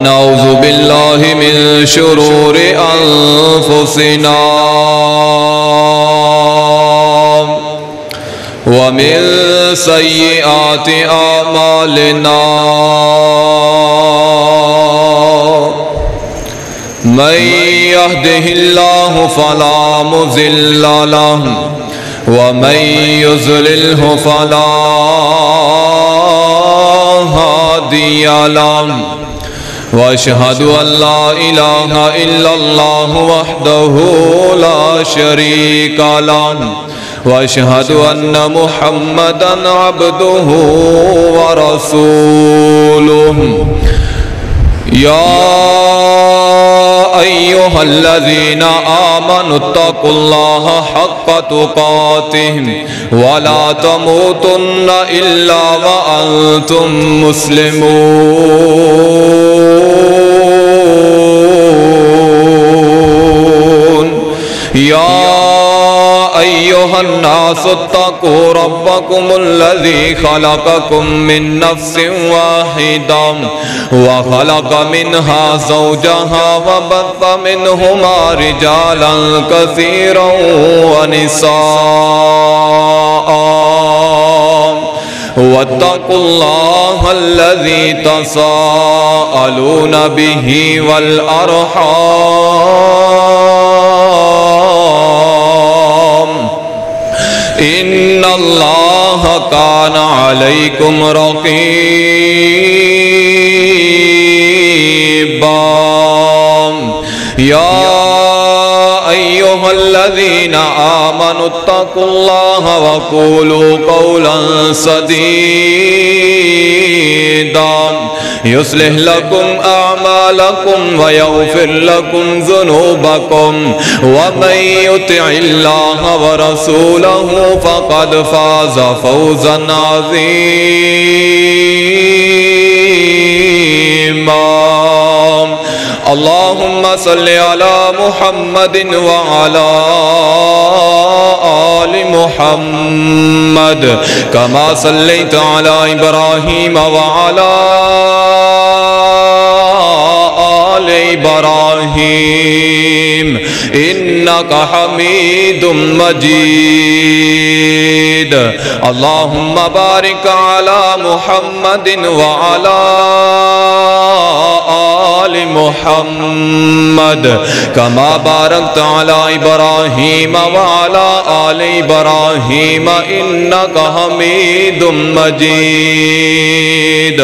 نعوذ باللہ من شرور انفسنا ومن سیئات اعمالنا من يهده الله فلا مضل له ومن يضلله فلا هادي له واشهد ان لا اله الا الله وحده لا شريك له واشهد ان محمدا عبده ورسوله يا أيها الذين آمنوا اتقوا الله حق تقاته ولا تموتن إلا وأنتم مسلمون يا أيها الناس اتقوا ربكم الذي خلقكم من نفس واحدة وخلق منها زوجها وبث منهما رجالا كثيرا ونساء واتقوا الله الذي تساءلون به والأرحام إن الله كان عليكم رقيبا يا أيها الذين آمنوا اتقوا الله وقولوا قولا سديدا يصلح لكم أعمالكم ويغفر لكم ذنوبكم ومن يطع الله ورسوله فقد فاز فوزا عظيما اللهم صل على محمد وعلى آل محمد كما صليت على إبراهيم وعلى آل إبراهيم إنك حميد مجيد اللهم بارك على محمد وعلى آل محمد كما باركت على إبراهيم وعلى آل إبراهيم إنك حميد مجيد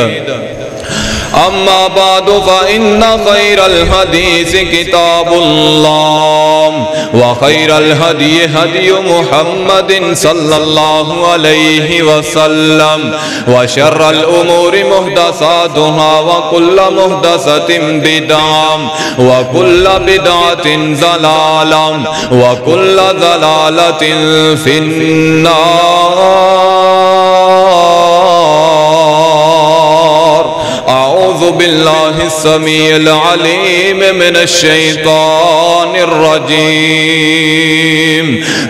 أما بعد فإن خير الحديث كتاب الله وخير الهدي هدي محمد صلى الله عليه وسلم وشر الأمور محدثاتها وكل محدثة بدعة وكل بدعة ضلالة وكل ضلالة في النار أعوذ بالله السميع العليم من الشيطان الرجيم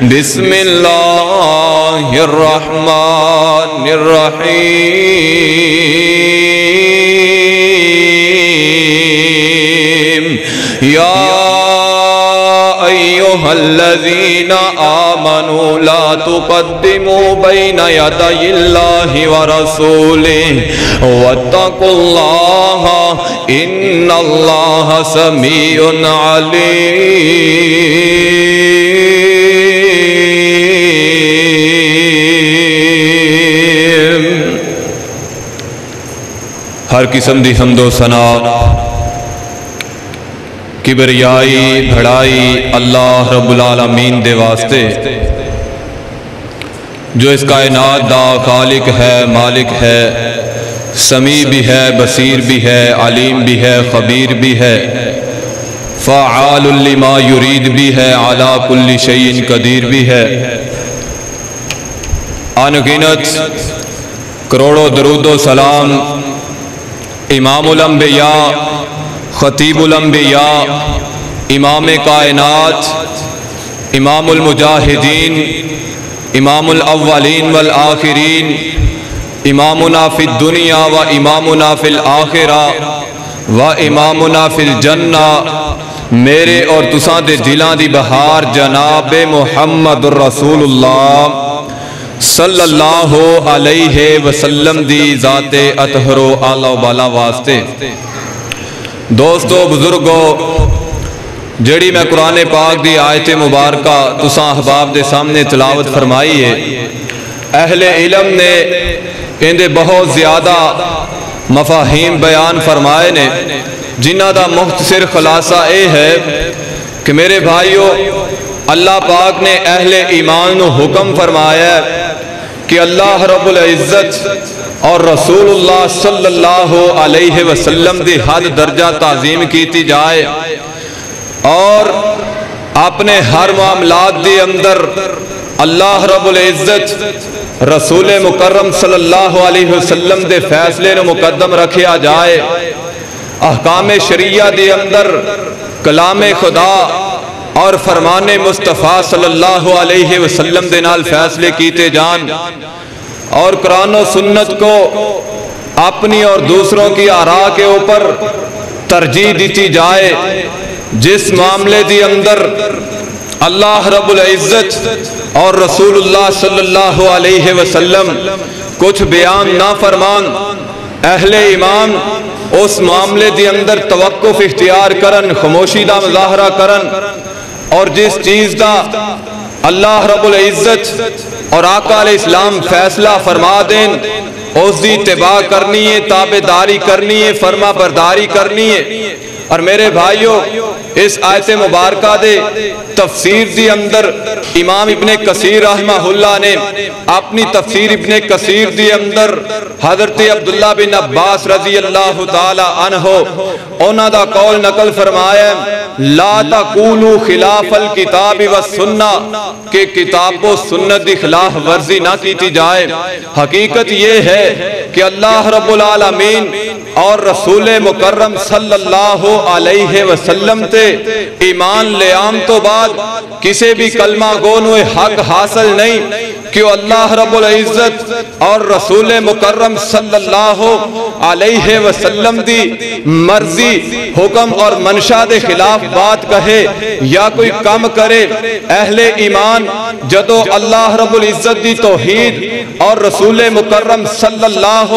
بسم الله الرحمن الرحيم يا أيها الذين آمنوا لا تقدموا بين يدي الله ورسوله واتقوا الله إن الله سميع عليم ہر قسم دی حمد و ثنا کبریائی بھڑائی اللہ رب العالمین دے واسطے جو اس کائنات دا خالق ہے، مالک ہے، سمیع بھی ہے، بصیر بھی ہے، علیم بھی ہے، خبیر بھی ہے، فعال لما یرید بھی ہے، علی کل شیء قدیر بھی ہے۔ انگنت کروڑوں درود و سلام امام الانبیاء، خطیب الانبیاء، امام کائنات، امام المجاہدین، امام الاولین والآخرین، امامنا فی الدنیا و امامنا فی الآخرہ، و امامنا فی الجنہ میرے اور تساں دے دلاں دی بہار جناب محمد رسول اللہ صلی اللہ علیہ وسلم دی ذات اطہر و اعلی و بالا واسطے۔ دوستو بزرگو، جڑی میں قرآن پاک دی آیت مبارکہ تساں احباب دے سامنے تلاوت فرمائی ہے، اہل علم نے اندے بہت زیادہ مفاہیم بیان فرمائے نے، جنہ دا مختصر خلاصہ اے ہے کہ میرے بھائیو، اللہ پاک نے اہل ایمان کو حکم فرمایا ہے کہ اللہ رب العزت اور رسول اللہ صلی اللہ علیہ وسلم دی حد درجہ تعظیم کیتی جائے، اور اپنے ہر معاملات دی اندر اللہ رب العزت رسول مکرم صلی اللہ علیہ وسلم دے فیصلے نو مقدم رکھیا جائے، احکام شریعہ دے اندر کلام خدا اور فرمان مصطفیٰ صلی اللہ علیہ وسلم دے نال فیصلے کیتے جان، اور قرآن و سنت کو اپنی اور دوسروں کی آراء کے اوپر ترجیح دیتی جائے۔ جس معاملے دی اندر اللہ رب العزت اور رسول اللہ صلی اللہ علیہ وسلم کچھ بیان نہ فرمان، اہل ایمان اس معاملے دی اندر توقف اختیار کرن، خاموشی دا مظاہرہ کرن، اور جس چیز دا اللہ رب العزت اور آقا علیہ السلام فیصلہ فرما دیں اس دی اتباع کرنی ہے، تابعداری کرنی ہے، فرما برداری کرنی ہے۔ اور میرے بھائیو، اس آیت مبارکہ دے تفسیر دی اندر امام ابن کثیر رحمہ اللہ نے اپنی تفسیر ابن کثیر دی اندر حضرت عبداللہ بن عباس رضی اللہ تعالی عنہ انہاں دا قول نقل فرمایا، لا تقولوا خلاف الکتاب والسنہ، کہ کتاب و سنت دی خلاف ورزی نہ کیتی جائے۔ حقیقت یہ ہے کہ اللہ رب العالمین اور رسول مکرم صلی اللہ علیہ وسلم تے ایمان لے آن تو بعد کسی بھی کلمہ گونو حق حاصل نہیں کہ اللہ رب العزت اور رسول مکرم صلی اللہ علیہ وسلم دی مرضی، حکم اور منشا دے خلاف بات کہے یا کوئی کم کرے۔ اہل ایمان جدو اللہ رب العزت دی توحید اور رسول مکرم صلی اللہ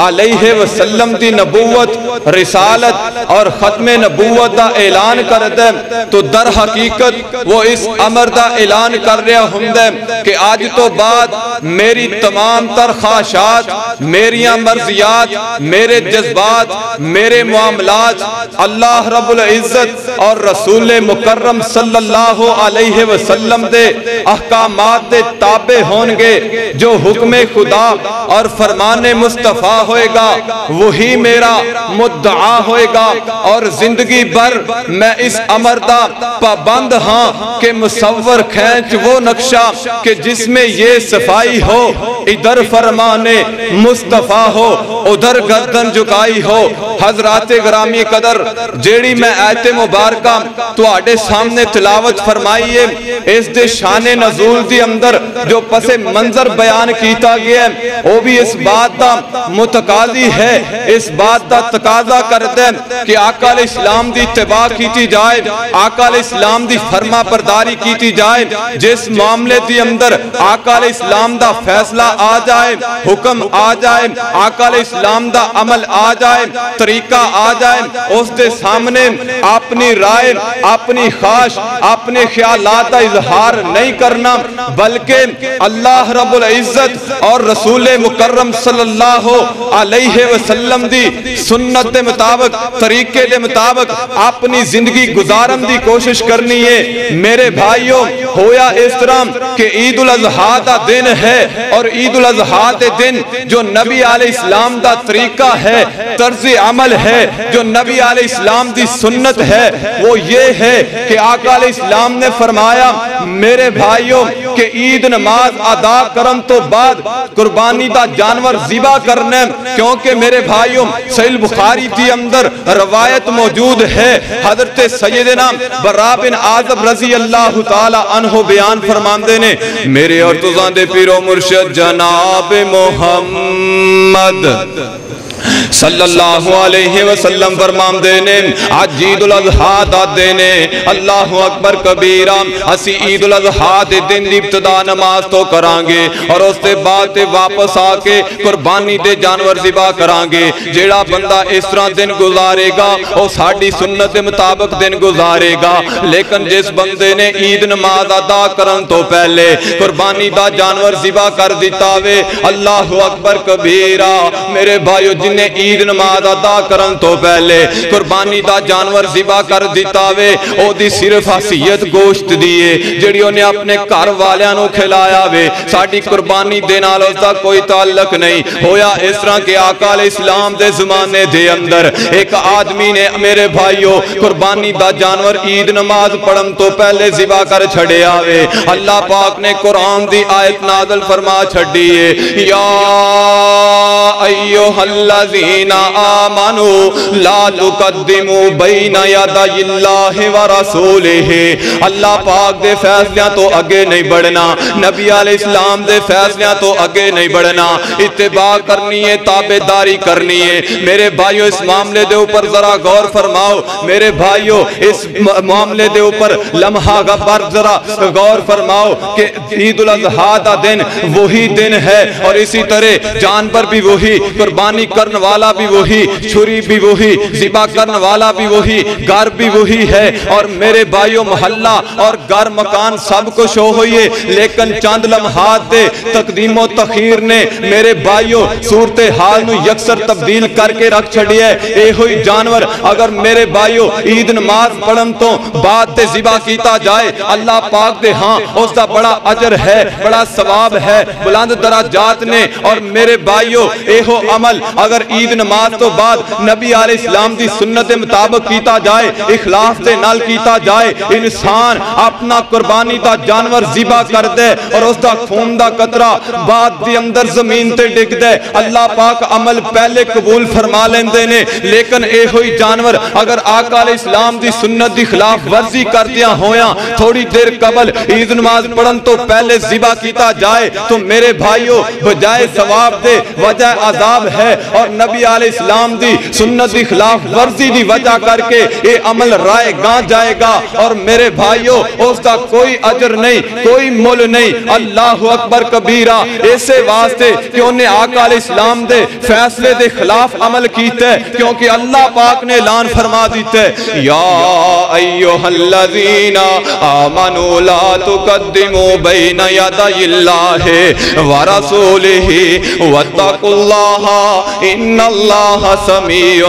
علیہ وسلم دی نبوت، رسالت اور ختم نبوت دا اعلان کر دے تو در حقیقت وہ اس امر دا اعلان کر رہا ہوں دے کہ آج تو بعد میری تمام تر خواہشات، میریاں مرضیات، میرے جذبات، میرے معاملات اللہ رب العزت اور رسول مکرم صلی اللہ علیہ وسلم دے احکامات دے تابع ہونگے۔ جو حکم خدا اور فرمان مصطفیٰ ہوئے گا وہی میرا مدعا ہوئے گا، اور زندگی بھر میں اس امر دا پابند ہاں کہ مصور کھینچ وہ نقشہ کہ جس میں یہ صفائی ہو، ادھر فرمان مصطفیٰ ہو، ادھر گردن جھکائی ہو۔ حضرات گرامی قدر، جیڑی میں آیت مبارکہ تو آڑے سامنے تلاوت فرمائیے، اس دے شان نزول دی اندر جو پس منظر بیان کیتا گیا ہے وہ بھی اس بات دا متقاضی ہے، اس بات دا تقاضا کرتے ہیں کہ آقا علیہ السلام دی اتباع کیتی جائے، آقا علیہ السلام دی فرما برداری کیتی جائے۔ جس معاملے دی اندر آقا علیہ السلام دا فیصلہ آ جائے، حکم آ جائے، آقا علیہ السلام دا عمل آ جائے، طریقہ آ جائے، اس دے سامنے اپنی رائے، اپنی خواہش، اپنے خیالات کا اظہار نہیں کرنا، بلکہ اللہ رب العزت اور رسول مکرم صلی اللہ علیہ وسلم دی سنت دے مطابق، طریقے دے مطابق اپنی زندگی گزارن دی کوشش کرنی ہے۔ میرے بھائیوں، ہویا اس طرح کہ عید الاضحیٰ دا دن ہے، اور عید الاضحیٰ دے دن جو نبی علیہ السلام دا طریقہ ہے، طرز عمل ہے، جو نبی علیہ السلام دی سنت ہے، وہ یہ ہے کہ آقا علیہ السلام نے فرمایا میرے بھائیوں کہ عید نماز ادا کرن تو بعد قربانی دا جانور ذبح کرنے، کیونکہ میرے بھائیوں صحیح بخاری دی اندر روایت موجود ہے، حضرت سیدنا برا بن عازب رضی اللہ تعالی عنہ بیان فرماندے نے، میرے اور تزاں دے پیرو مرشد جناب محمد صلی اللہ علیہ وسلم فرماندے نے اج عید الاضحیٰ دا دن ہے، اللہ اکبر کبیرہ، اسی عید الاضحیٰ دے دن دی ابتدا نماز تو کران گے اور اس دے بعد تے واپس آ کے قربانی دے جانور ذبح کران گے۔ جیڑا بندہ اس طرح دن گزارے گا او ساڈی سنت دے مطابق دن گزارے گا، لیکن جس بندے نے عید نماز ادا کرن تو پہلے قربانی دا جانور ذبح کر دیتا وے، اللہ اکبر کبیرہ، میرے بھائیو جن نے عید نماز ادا کرن تو پہلے قربانی دا جانور ذبح کر دیتا وے، او دی صرف حیثیت گوشت دیئے جڑی انہیں اپنے گھر والیاں نو کھلایا وے، ساڈی قربانی دے نال اس دا کوئی تعلق نہیں۔ ہویا اس طرح کے آقا علیہ السلام دے زمانے دے اندر ایک آدمی نے میرے بھائیو قربانی دا جانور عید نماز پڑھن تو پہلے ذبح کر چھڑے آوے، اللہ پاک نے قرآن دی آیت نازل فرما چھڑیے، یا ایوہ الذین آمنوا لا تقدموا بین یدی اللہ ورسولہ، اللہ پاک دے فیصلیاں تو اگے نہیں بڑھنا، نبی علیہ السلام دے فیصلیاں تو اگے نہیں بڑھنا، اتباع کرنی ہے، تابعداری کرنی ہے۔ میرے بھائیو اس معاملے دے اوپر ذرا غور فرماؤ، میرے بھائیو اس معاملے دے اوپر لمحہ پر ذرا غور فرماؤ کہ عید الاضحیٰ دا دن وہی دن ہے اور اسی طرح جانور بھی وہی، قربانی کرن والا بھی وہی، چھری بھی وہی، ذبح کرن والا بھی وہی، گھر بھی وہی ہے، اور میرے بھائیو محلہ اور گھر مکان سب کچھ ہو ہوئیے، لیکن چند لمحات دے تقدیم و تخیر نے میرے بھائیو صورتحال نو یکسر تبدیل کر کے رکھ چھڑی ہے۔ اے ہوئی جانور اگر میرے بھائیو عید نماز پڑھن تو بعد تے ذبح کیتا جائے، اللہ پاک دے ہاں اس دا بڑا اجر ہے، بڑا ثواب ہے، بلند درجات نے۔ اور میرے بھائیو اے ہو عمل اگر عید نماز تو بعد نبی علیہ السلام دی سنت مطابق کیتا جائے، اخلاص دے نال کیتا جائے، انسان اپنا قربانی دا جانور ذبح کر دے اور اس دا خون دا قطرہ بعد دی اندر زمین تے ڈگ دے، اللہ پاک عمل پہلے قبول فرما لیندے نے۔ لیکن اے ہوئی جانور اگر آقا علیہ السلام دی سنت دی خلاف ورزی کر دیا ہویا تھوڑی دیر قبل عید نماز پڑھن تو پہلے ذبح کیتا جائے تو میرے بھائیو بجائے ثواب دے وجہ عذاب ہے، اور نبی علیہ السلام دی سنت دی خلاف ورزی دی وجہ کر کے یہ عمل رائے گاں جائے گا، اور میرے بھائیو اس کا کوئی اجر نہیں، کوئی مول نہیں۔ اللہ اکبر کبیرہ، ایسے واسطے کہ انہیں آقا علیہ السلام دے فیصلے دے خلاف عمل کیتے، کیونکہ اللہ پاک نے اعلان فرما دیتے، یا ایوہ الذین آمنوا لا تقدموا بین یدی اللہ ورسولہ واتقوا اللہ ان اللہ سمیع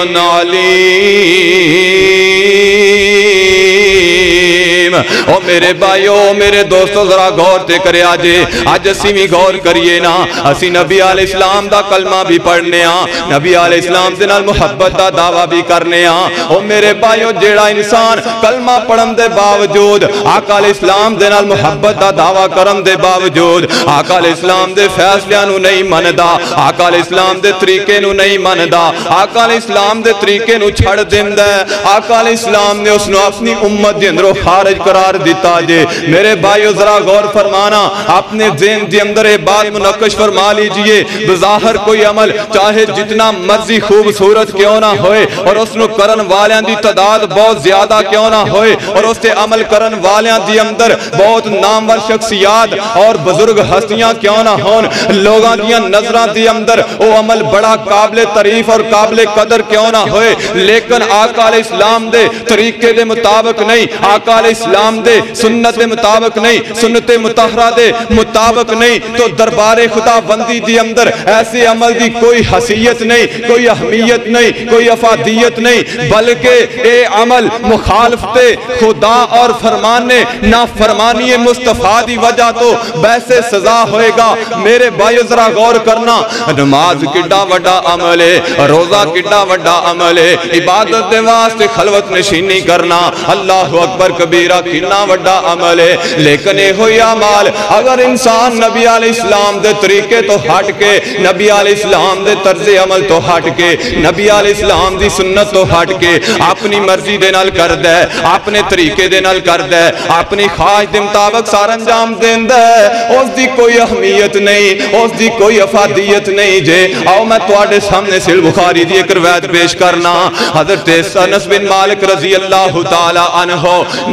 علیم۔ او میرے بھائیو میرے دوستو ذرا غور تے کرے آج اسی بھی غور کریے نا، اسی نبی علیہ السلام دا کلمہ بھی پڑھنے ہاں، نبی علیہ السلام دے نال محبت دا دعویٰ بھی کرنے ہاں۔ او میرے بھائیو جیڑا انسان کلمہ پڑھن دے باوجود آقا علیہ السلام دے نال محبت دا دعویٰ کرن دے باوجود آقا علیہ السلام دے فیصلیاں نو نہیں مندا، آقا علیہ السلام دے طریقے نو نہیں مندا، آقا علیہ السلام دے طریقے نو چھڑ دیندا ہے، آقا علیہ السلام نے اس نو اپنی امت دے اندروں خارج قرار دیتا جے۔ میرے بھائیو ذرا غور فرمانا، اپنے ذہن دے اندر یہ بات منعقش فرما لیجئے، بظاہر کوئی عمل چاہے جتنا مرضی خوبصورت کیوں نہ ہوئے اور اس نو کرن والیاں دی تعداد بہت زیادہ کیوں نہ ہوئے اور اس تے عمل کرن والیاں دی اندر بہت نامور شخصیات اور بزرگ ہستیاں کیوں نہ ہون، لوگاں دیاں نظران دی اندر وہ عمل بڑا قابل تعریف اور قابل قدر کیوں نہ ہوئے، لیکن آقا علیہ السلام دے طریقے دے مطابق نہیں، آقا علیہ السلام دے سنت دے مطابق نہیں، سنت مطہرہ دے مطابق نہیں، تو دربار خدا بندی دی اندر ایسے عمل دی کوئی حیثیت نہیں، کوئی اہمیت نہیں، کوئی افادیت نہیں، بلکہ اے عمل مخالفت خدا اور فرمانے نافرمانی مصطفیٰ دی وجہ تو ویسے سزا ہوئے گا۔ میرے بھائیو ذرا غور کرنا، نماز کڈا وڈا عمل ہے، روزہ کڈا وڈا عمل ہے، عبادت دے واسطے خلوت نشینی کرنا، اللہ اکبر کبیرہ کنا وڈا عمل ہے، لیکن یہ ہوئی عمال اگر انسان نبی علیہ السلام دے طریقے تو ہٹ کے، نبی علیہ السلام دے طرز عمل تو ہٹ کے، نبی علیہ السلام دی سنت تو ہٹ کے اپنی مرضی دے نال کر دے، اپنے طریقے دے نال کر دے، اپنی خواہش دے مطابق سارا انجام دیندا ہے، اس دی کوئی اہمیت نہیں، اس دی کوئی افادیت نہیں جے۔ آؤ میں تواڈے سامنے صحیح بخاری دی ایک روایت پیش کرنا۔ حضرت انس بن مالک رضی اللہ تعالی عنہ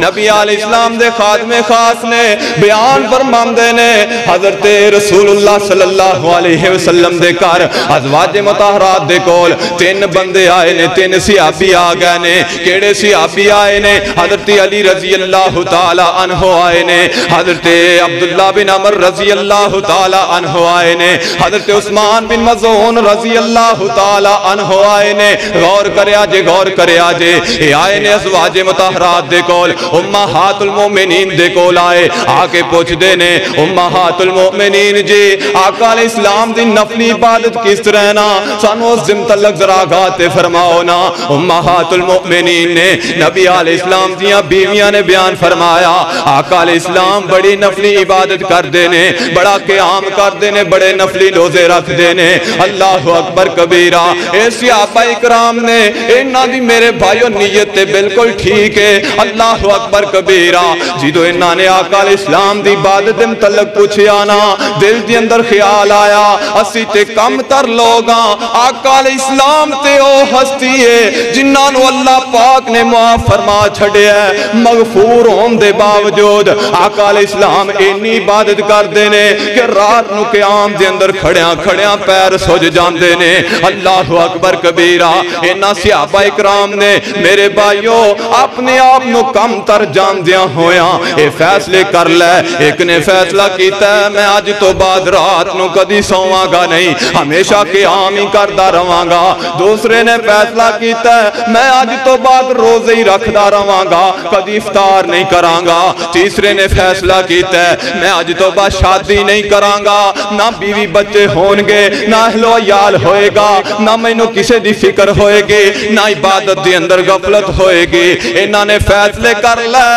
نبی علیہ السلام دے خادم خاص نے بیان فرماندے نے، حضرت رسول اللہ صلی اللہ علیہ وسلم دے گھر ازواج مطہرات دے کول تین بندے آئے نے، تین صحابی آ گئے نے۔ کیڑے صحابی آئے نے؟ حضرت علی رضی اللہ تعالی عنہ آئے نے، حضرت عبداللہ بن عمر رضی اللہ تعالی عنہ آئے نے، حضرت عثمان بن مظعون رضی اللہ تعالی عنہ آئے نے۔ غور کریا جے، غور کریا جے، یہ آئے نے ازواج مطہرات دے کول، امہات المومنین دے کول آئے، آ کے پوچھ دے نے امہات المومنین جی آقا علیہ السلام دی نفلی عبادت کس طرح نا، سانو اس دن تلک ذرا گاتے فرماؤ نا۔ امہات المومنین نے، نبی علیہ السلام دیاں بیویاں نے بیان فرمایا، آقا علیہ السلام بڑی نفلی عبادت کر دینے، بڑا قیام کر دینے، بڑے نفلی روزے رکھ دینے۔ اللہ اکبر کبیرہ۔ اے صحابہ اکرام نے انہاں دی میرے بھائیو نیت تے بالکل ٹھیک ہے، اللہ اکبر کبیرہ۔ جدو انہاں نے آقا علیہ السلام دی عبادت متعلق پوچھیا نا، دل دی اندر خیال آیا اسی تے کم تر لوگاں، آقا علیہ السلام تے او ہستی ہے جنہاں نو اللہ پاک نے معاف فرما چھڑے ہے، مغفور ہون دے باوجود آقا علیہ السلام اینی عبادت کر دینے کہ رات نو قیام دے اندر کھڑیاں کھڑیاں پیر سج جاندے نے۔ اللہ اکبر کبیرہ۔ انہاں صحابہ اکرام نے میرے بھائیو اپنے آپ نو کم تر جاندیاں ہویاں اے فیصلے کر لے۔ ایک نے فیصلہ کیتا ہے میں آج تو بعد رات نو کدی سواں گا نہیں، ہمیشہ قیام ہی کردا رہواں گا۔ دوسرے نے فیصلہ کیتا ہے میں آج تو بعد روزے ہی رکھدا رہواں گا، کدی افطار نہیں کراں گا۔ تیسرے نے فیصلہ کیتا ہے میں آج تو بعد شادی نہیں کراں گا، نہ بیوی بچے ہون گے، نہ اہل و عیال ہوئے گا، نہ مینوں کسے دی فکر ہوئے گی، نہ عبادت دی اندر غفلت ہوئے گی۔ انہاں نے فیصلے کر لے۔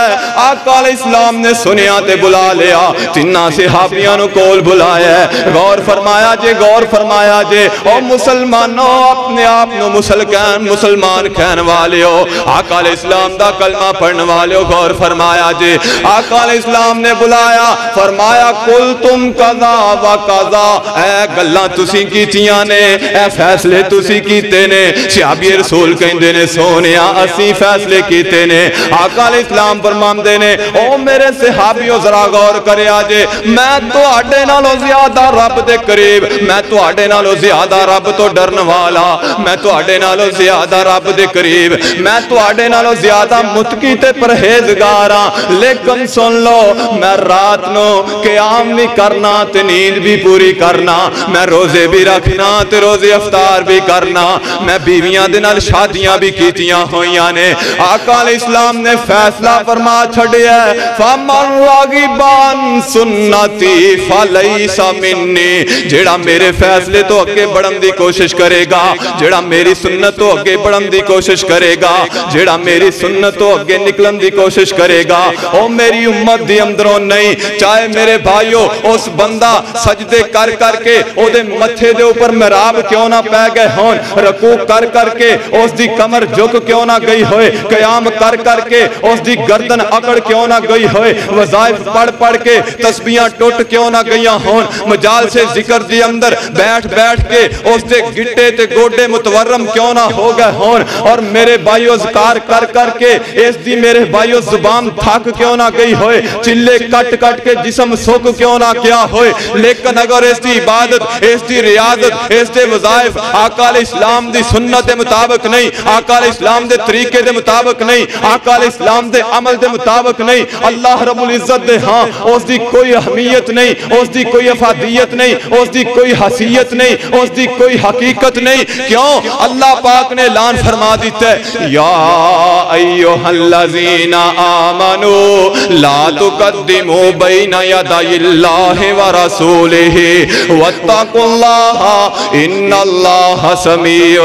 آقا علیہ السلام نے سنیا تے بلا لیا، تیناں صحابیاں نو کول بلایا ہے۔ غور فرمایا جے، غور فرمایا جے، او مسلمانوں اپنے آپ نو مسلمان کہن والے ہو، آقا علیہ السلام دا کلمہ پڑھن والے ہو، غور فرمایا جے۔ آقا علیہ السلام نے بلایا، فرمایا کل تم قضا و قضا، اے گلاں تسی کیتیاں نے، اے فیصلے تسی کیتے نے۔ صحابی رسول کہندے نے سونیا اسی فیصلے کیتے نے۔ آقا علیہ السلام فرماندے نے او میرے صحابیو ذرا غور کریا جے، میں تواڈے نالوں زیادہ رب دے قریب، میں تواڈے نالوں زیادہ رب تو ڈرن والا، میں تواڈے نالوں زیادہ رب دے قریب، میں تواڈے نالوں زیادہ متقی تے پرہیزگار ہاں۔ لیکن سن لو میں رات نو قیام بھی کرنا تے نیند بھی پوری کرنا، میں روزے بھی رکھنا تے روزے افطار بھی کرنا، میں بیویاں دے نال شادیاں بھی کیتیاں ہویاں نے۔ آقا علیہ السلام نے فیصلہ فرما چھڑیا ہے فَمَنْ رَغِبَ عَنْ سُنَّتِي فَلَيْسَ مِنِّي، جیڑا میرے فیصلے تو اگے بڑھن دی کوشش کرے گا، جیڑا میری سنت تو اگے بڑھن دی کوشش کرے گا، جیڑا میری سنت تو اگے نکلن دی کوشش کرے گا، او میری امت دی اندروں نہیں۔ چاہے میرے بھائیو اس بندہ سجدے کر کر کے او دے متھے دے اوپر محراب کیوں نہ پہ گئے ہون، رکوع کر کر کے اس دی کمر جھک کیوں نہ گئی ہوئے، قیام کر کر کے اس دی گردن اکڑ کیوں نہ گئی ہوئے، وظائف پڑھ پڑھ کے تسبیحاں ٹوٹ کیوں نہ گئیاں ہون، مجال سے ذکر دی اندر بیٹھ بیٹھ کے اس دے گٹے تے گوڑے متورم کیوں نہ ہو گئے ہون، اور میرے بھائیو ذکار کر کر کے اس دی میرے بھائیو زبان تھک کیوں نہ گئی ہوئے، چلے کٹ کٹ کے جسم سوک کیوں نہ کیا ہوئے، لیکن اگر اس دی عبادت، اس دی ریاضت، اس دے وظائف آقا علیہ السلام دی سنت دے مطابق نہیں، آقا علیہ السلام دے طریقے دے مطابق نہیں، آقا علیہ السلام دے عمل دے مطابق نہیں، اللہ رب العزت دے ہاں اس دی کوئی اہمیت نہیں، اس دی کوئی افادیت نہیں، اس دی کوئی حیثیت نہیں، اس دی کوئی حقیقت نہیں۔ کیوں؟ اللہ پاک نے اعلان فرما دیتا ہے یا ایھا الذین آمنوا لا تقدموا بین یدی اللہ ورسولہ واتقوا اللہ ان اللہ سمیع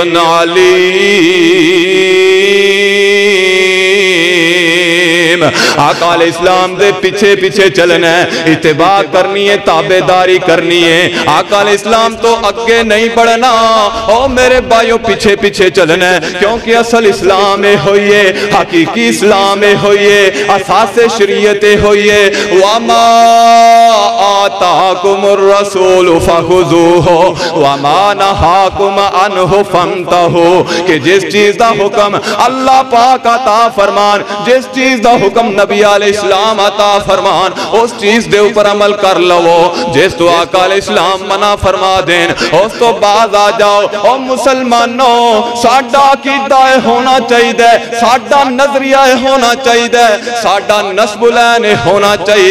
علیم۔ آقا علیہ السلام دے پیچھے پیچھے چلنا ہے, اتباع کرنی ہے, تابعداری کرنی ہے. آقا علیہ السلام تو اگے نہیں بڑھنا, او میرے بھائیوں پیچھے پیچھے چلنا ہے, کیونکہ اصل اسلام ہوئیے, حقیقی اسلام ہوئیے, اساس شریعت ہوئیے. وَمَا آتَاكُمُ الرَّسُولُ فَخُذُوهُ وَمَا نَهَاكُمْ عَنْهُ فَانْتَهُوا, کہ جس چیز دا حکم اللہ پاک عطا فرمان, جس چیز دا حکم نبی علیہ السلام عطا فرمان, اس چیز دے اوپر عمل کر لو. جس تو آقا علیہ السلام منع فرما دین اس تو باز آ جاؤ. او مسلمانوں, ساڈا عقیدہ ہونا چاہیے, ساڈا نظریہ ہونا چاہیے, ساڈا نسب العین ہونا چاہیے.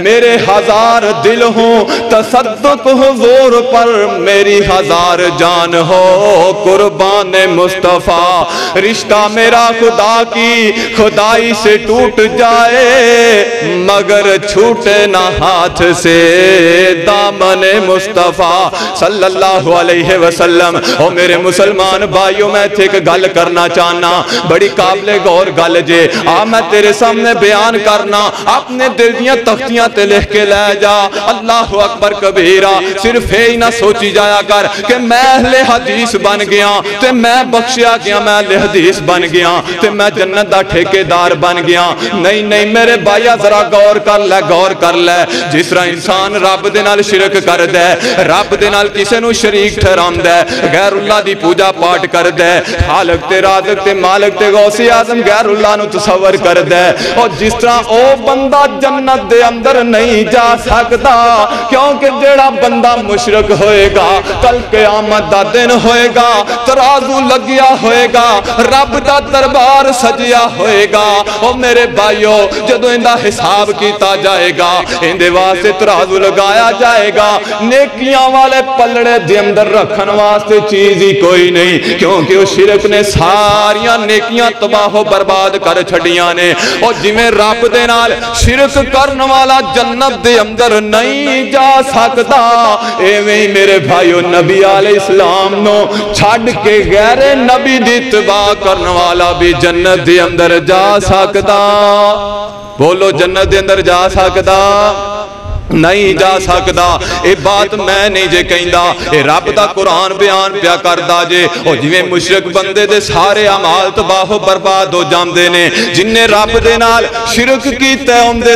میرے ہزار دل ہوں تصدق حضور پر, میری ہزار جان ہو قربان مصطفیٰ. رشتہ میرا خدا کی خدائی سے ٹوٹ جائے, مگر چھوٹے نہ ہاتھ سے دامن مصطفیٰ صلی اللہ علیہ وسلم. او میرے مسلمان بھائیوں, میں تھے کہ گل کرنا چاہنا, بڑی قابل غور گل جے, میں تیرے سامنے بیان کرنا, اپنے دل دیاں تختیاں تے لکھ کے لے جا. اللہ اکبر کبیرہ. صرف ہی نہ سوچی جایا کر کہ میں اہل حدیث بن گیا تے میں بخشیا گیا, میں اہل حدیث بن گیا تے میں جنت دا ٹھیکیدار بن گیا. نہیں نہیں میرے بھائیا, ذرا غور کر لے, غور کر لے. جس طرح انسان رب دے نال شرک کر دے, رب دے نال کسے نو شریک ٹھہرام دے, غیر اللہ دی پوجا پاٹ کر دے, خالق تے رازق تے مالک تے غوث اعظم غیر اللہ نو تصور کر دے, اور جس طرح او بندہ جنت دے اندر نہیں جا سکتا, کیونکہ جیڑا بندہ مشرک ہوئے گا کل قیامت دا دن ہوئے گا, ترازو لگیا ہوئے گا, رب دا دربار سجیا ہوئے گا. او میرے بھائیو, جدو اندہ حساب کیتا جائے گا, اندے واسطے ترازو لگایا جائے گا, نیکیاں والے پلڑے دے اندر رکھن واسطے چیز ہی کوئی نہیں, کیونکہ اس شرک نے ساریاں نیکیاں تباہ و برباد کر چھڑیاں نے. اور جویں رب دے نال شرک کرن والا جنت دے اندر نہیں جا سکتا, ایویں میرے بھائیو نبی علیہ السلام نو چھڑ کے غیر نبی دی اتباع کرن والا بھی جنت دے اندر جا سکتا. بولو, جنت دے اندر جا سکتا نہیں جا سکتا. اے بات میں نہیں جے کہندا, اے رب دا قرآن بیان پیا کردا جے. او جویں مشرک بندے دے سارے اعمال تباہ و برباد ہو جاندے نے, جن نے رب دے نال شرک کیتا ہے ان دے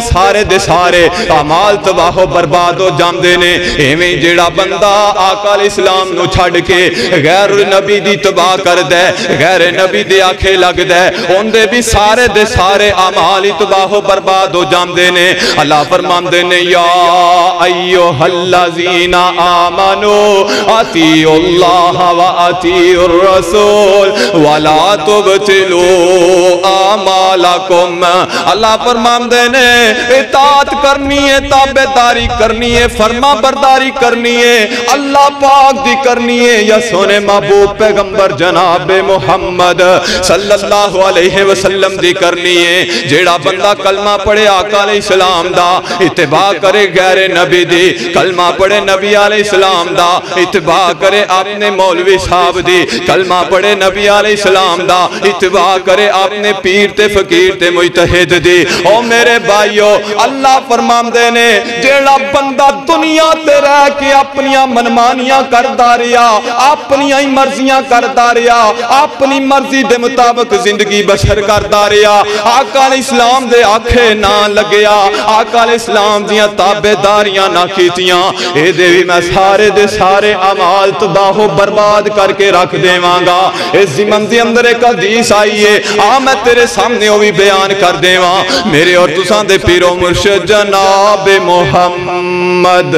سارے اعمال تباہ و برباد ہو جاندے نے. ایویں جیڑا بندہ آقا علیہ السلام نو چھڑ کے غیر نبی دی اتباع کردا ہے, غیر نبی دے آکھے لگدا ہے, ان دے بھی سارے اعمال تباہ و برباد ہو جاندے نے. اللہ فرماندے نے, یا ایوہ الذین آمنوا اطیعوا اللہ و اطیعوا الرسول ولا تبطلوا اعمالکم. اللہ فرماندے نے اطاعت کرنی ہے, تابعداری کرنی ہے, فرما برداری کرنی ہے, اللہ پاک دی کرنی ہے, یا سونے محبوب پیغمبر جناب محمد صلی اللہ علیہ وسلم دی کرنی ہے. جیڑا بندہ کلمہ پڑھے آقا علیہ السلام دا, اتباع کرے غیر نبی دی, کلمہ پڑھے نبی علیہ السلام دا, اتباع کرے اپنے مولوی صاحب دی, کلمہ پڑھے نبی علیہ السلام دا, اتباع کرے اپنے پیر تے فقیر تے مجتہد دی. او میرے بھائیو, اللہ فرماندے نے جیڑا بندہ دنیا تے رہ کے اپنیاں منمانیاں کردا رہیا, اپنیاں ہی مرضیاں کردا رہیا, اپنی مرضی دے مطابق زندگی بسر کردا رہیا, آقا علیہ السلام دے آکھے نہ لگیا, آقا علیہ السلام دیاں تابعداریاں نہ کیتیاں, اے دے بھی میں سارے اعمال تباہ و برباد کر کے رکھ دیواں گا. اس زمن دے اندر ایک حدیث آئی ہے, میں تیرے سامنے وہ بھی بیان کر دیواں. میرے اور تساں دے پیر و مرشد جناب محمد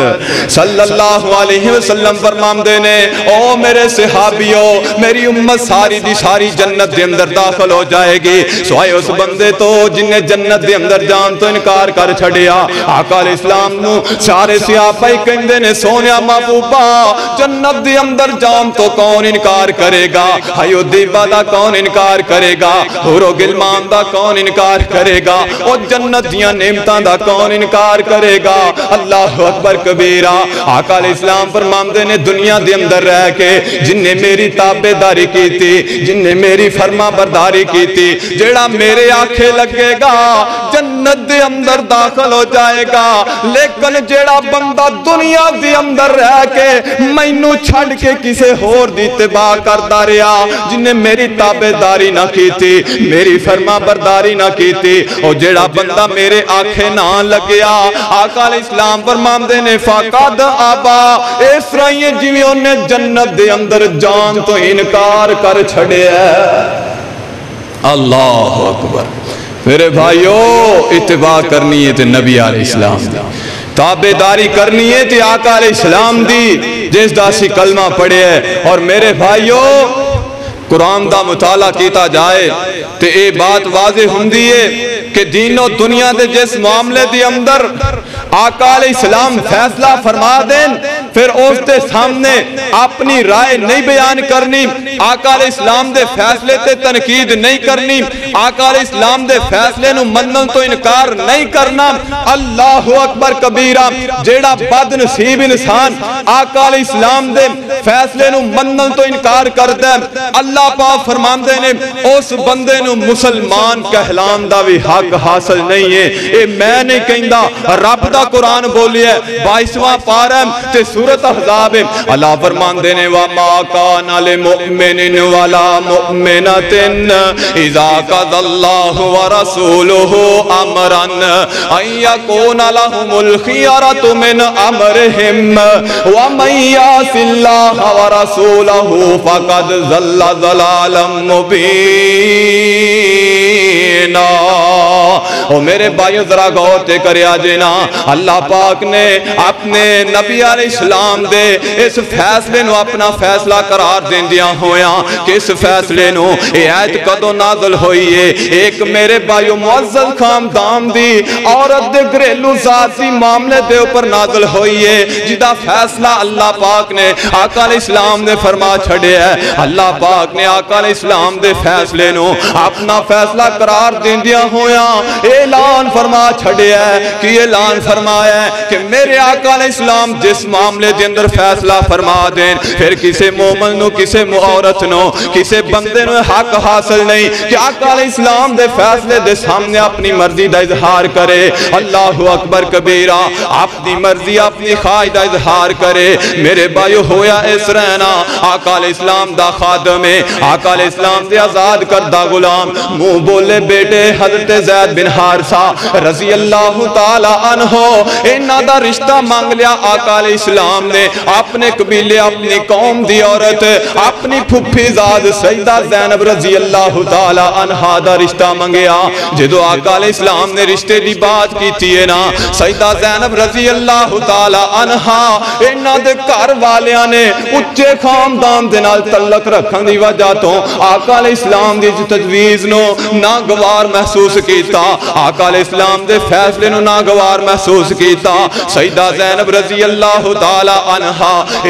صلی اللہ علیہ وسلم فرماندے نے, او میرے صحابیوں, میری امت ساری دی ساری جنت دے اندر داخل ہو جائے گی, سوائے اس بندے تو جن نے جنت دے اندر جان تو انکار کر چھڑیا. آقا علیہ السلام نو سارے صحابہ ہی کہندے نے, سونیا محبوبہ جنت دے اندر جان تو کون انکار کرے گا, حیو دیبا دا کون انکار کرے گا, حور و گلمان فرمان دا کون انکار کرے گا، او جنت دیاں نعمتاں دا کون انکار کرے گا۔ اللہ اکبر کبیرہ۔ آقا علیہ السلام فرماندے نے دنیا دے اندر رہ کے جن نے میری تابعداری کی تھی، جن نے میری فرما برداری کی تھی، جیڑا میرے آنکھیں لگے گا جنت دے اندر داخل ہو جائے گا، لیکن جیڑا بندہ دنیا دے اندر رہ کے مینوں چھڑ کے کسے ہور دی اتباع کردا رہیا، جن نے میری تابعداری نہ کی تھی، میری فرما برداری نہ کی تھی، اور جیڑا بندہ میرے آنکھیں نہ لگیا، آقا علیہ السلام فرماندے نے فقد ابا، اس طرح جویں انہیں جنت دے اندر جان تو انکار کر چھڑیا ہے۔ اللہ اکبر۔ میرے بھائیو، اتباع کرنی ہے تے نبی علیہ السلام دی، تابعداری کرنی ہے تے آقا علیہ السلام دی، جس دا سی کلمہ پڑھے ہے۔ اور میرے بھائیو، قرآن دا مطالعہ کیتا جائے تے اے بات واضح ہوندی ہے کہ دین و دنیا دے جس معاملے دی اندر آقا علیہ السلام فیصلہ فرما دیں، پھر اس دے سامنے اپنی رائے نہیں بیان کرنی، آقا علیہ السلام دے فیصلے تے تنقید نہیں کرنی، آقا علیہ السلام دے فیصلے نو منن تو انکار نہیں کرنا۔ اللہ اکبر کبیرہ۔ جیڑا بد نصیب انسان آقا علیہ السلام دے فیصلے نو منن تو انکار کردا ہے، اللہ پاک فرماندے نے اس بندے نو مسلمان کہلان دا بھی حق حاصل نہیں ہے۔ اے میں نہیں کہندا، رب دا قرآن بولی ہے 22واں پارہ تے سورۃ احزاب، اللہ فرماندے نے وَمَا كَانَ لِمُؤْمِنٍ وَلَا مُؤْمِنَةٍ إِذَا قَضَى اللَّهُ وَرَسُولُهُ أَمْرًا أَن يَكُونَ لَهُمُ الْخِيَرَةُ مِنْ أَمْرِهِمْ وَمَن يَعْصِ اللَّهَ وَرَسُولَهُ فَقَدْ ضَلَّ ضَلَالًا مُبِينًا۔ او میرے بھائیو ذرا غور تے کریا جینا، اللہ پاک نے اپنے نبی علیہ السلام دے اس فیصلے نو اپنا فیصلہ قرار دیندیاں ہویاں کہ اس فیصلے نو اے آیت کدوں نازل ہوئی ہے؟ ایک میرے بھائیو معزز خاندان دی عورت دے گھریلو ذاتی معاملے دے اوپر نازل ہوئی ہے، جدا فیصلہ اللہ پاک نے آقا علیہ السلام نے فرما چھڑے ہے۔ اللہ پاک نے آقا علیہ السلام دے فیصلے نو اپنا فیصلہ قرار دیندیاں ہویاں اعلان فرما چھڑے ہے کہ اعلان فرمایا ہے کہ میرے آقا علیہ السلام جس معاملے دے اندر فیصلہ فرما دیں، پھر کسے مومن نو، کسے عورت نو، کسے بندے نو حق حاصل نہیں کہ آقا علیہ السلام دے فیصلے دے سامنے اپنی مرضی دا اظہار کرے۔ اللہ اکبر کبیرہ۔ اپنی مرضی، اپنی خواہش دا اظہار کرے۔ میرے بھائیو ہویا اس رہنا آقا علیہ السلام دا خادم ہے، آقا علیہ السلام دے آزاد کردہ غلام، منہ بولے بیٹے حضرت زید بن حارثہ رضی اللہ تعالی عنہ، انہاں دا رشتہ مانگ لیا آقا علیہ السلام نے، اپنے قبیلے، اپنی قوم دی عورت، اپنی پھپھی زاد سیدہ زینب رضی اللہ تعالی عنہ دا رشتہ منگیا۔ جدو آقا علیہ السلام نے رشتے دی بات کیتی ہے نا، سیدہ زینب رضی اللہ تعالی عنہ انہاں دے گھر والیاں نے اچے خاندان دے نال تعلق رکھن دی وجہ تو آقا علیہ السلام دی تجویز نو ناگوار محسوس کیتا، آقا علیہ السلام دے فیصلے نو ناگوار محسوس کیتا۔ سیدہ زینب رضی اللہ تعالی عنہ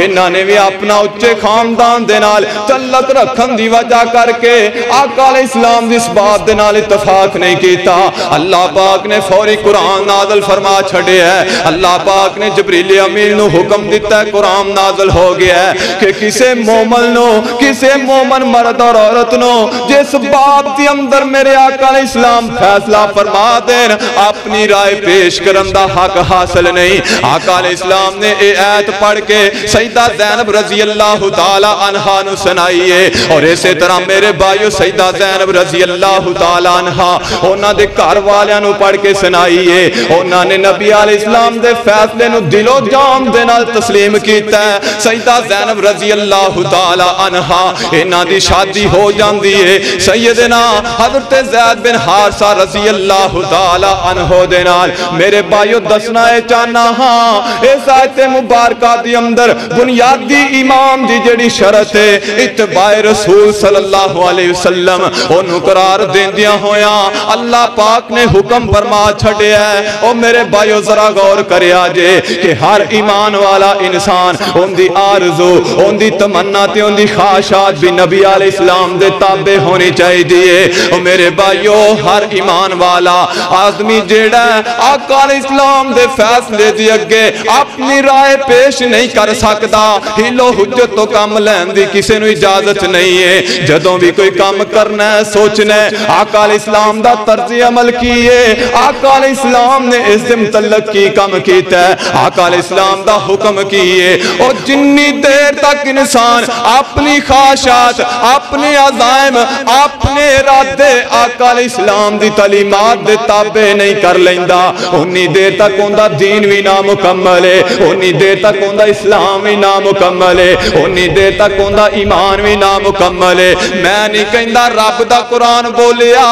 انہاں نے بھی اپنا اچے خاندان دے نال تعلق رکھن دی وجہ کر کے آقا علیہ السلام دی اس بات دے نال اتفاق نہیں کیتا۔ اللہ پاک نے فوری قرآن نازل فرما چھڑے ہے۔ اللہ پاک نے جبریل امین نو حکم دیتا ہے، قرآن نازل ہو گیا ہے کہ کسے مومن نو، کسے مومن مرد اور عورت نو جس بات دی اندر میرے آقا علیہ السلام فیصلہ فرما دین، اپنی رائے پیش کرن دا حق حاصل نہیں۔ آقا علیہ السلام نے اے آیت پڑھ کے سیدہ زینب رضی اللہ تعالی عنہ نو سنائی ہے، اور اسی طرح میرے بھائیو سیدہ زینب رضی اللہ تعالی عنہ انہاں دے گھر والیاں نو پڑھ کے سنائی ہے۔ انہاں نے نبی علیہ السلام دے فیصلے نو دل و جان دے نال تسلیم کیتا ہے۔ سیدہ زینب رضی اللہ تعالی عنہ انہاں دی شادی ہو جاندی ہے سیدنا حضرت زید بن حارثہ رضی اللہ اللہ تعالی عنہ دے نال میرے بھائیو دسنا ہے چاہنا ہاں اس آیت مبارکہ دی اندر بنیادی ایمان دی جڑی شرط ہے اتباع رسول صلی اللہ علیہ وسلم انہوں قرار دیندیاں ہویاں اللہ پاک نے حکم فرما چھڑے ہے او میرے بھائیو ذرا غور کرے آجے کہ ہر ایمان والا انسان ان دی آرزو ان دی تمنا تے ان دی خواہشات بھی نبی علیہ السلام دے تابع ہونی چاہیے دیئے او میرے بھائیو ہر ایمان والا آدمی جیڑا ہے آقا علیہ السلام دے فیصلے دی اگے اپنی رائے پیش نہیں کر سکتا ہیلو حجت تو کام لین دی کسے نو اجازت نہیں ہے جدوں بھی کوئی کام کرنا ہے سوچنا ہے آقا علیہ السلام دا طرز عمل کیے آقا علیہ السلام نے اس دے متعلق کی کام کیتا ہے آقا علیہ السلام دا حکم کیے اور جنی دیر تک انسان اپنی خواہشات اپنے عزائم اپنے ارادے آقا علیہ السلام دی تعلیمات دے تابع نہیں کر لیندا انی دیر تک اوندا دین بھی نامکمل ہے انی دیر تک اوندا اسلام بھی نامکمل ہے انی دیر تک اوندا ایمان بھی نامکمل ہے میں نہیں کہندا رب دا قرآن بولیا